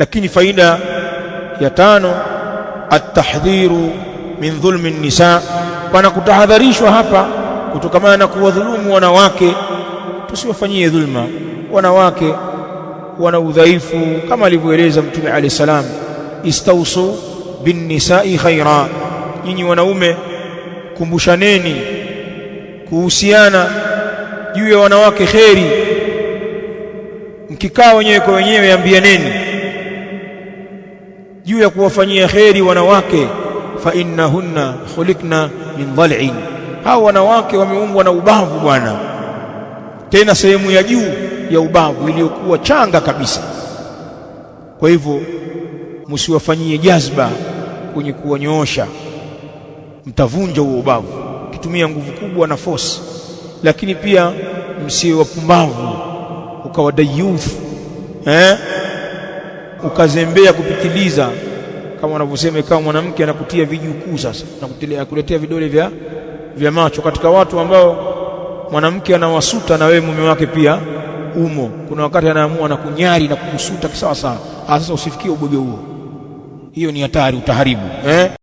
Lakini faida ya tano, at-tahdhiru min dhulmi an-nisa, pana kutahadharishwa hapa kutokana na kuwadhulumu wanawake. Tusiwafanyie dhulma wanawake, wana udhaifu kama alivyoeleza Mtume alayhi salam, istausu bin nisa'i khaira, nyinyi wanaume kumbushaneni kuhusiana juu ya wanawake kheri, mkikaa wenyewe kwa wenyewe ambianeni juu ya kuwafanyia kheri wanawake. Fa innahunna khuliqna min dhal'in, hao wanawake wameumbwa na ubavu bwana, tena sehemu ya juu ya ubavu iliyokuwa changa kabisa. Kwa hivyo msiwafanyie jazba kwenye kuwanyoosha, mtavunja huo ubavu kitumia nguvu kubwa na force. Lakini pia msiwe wapumbavu ukawa dayuth, ukazembea kupitiliza, kama wanavyosema, kama mwanamke anakutia vijukuu sasa na kuletea vidole vya macho katika watu ambao mwanamke anawasuta na wewe mume wake pia umo. Kuna wakati anaamua na kunyari na kukusuta sawa sawa. Sasa usifikie ubwege huo, hiyo ni hatari, utaharibu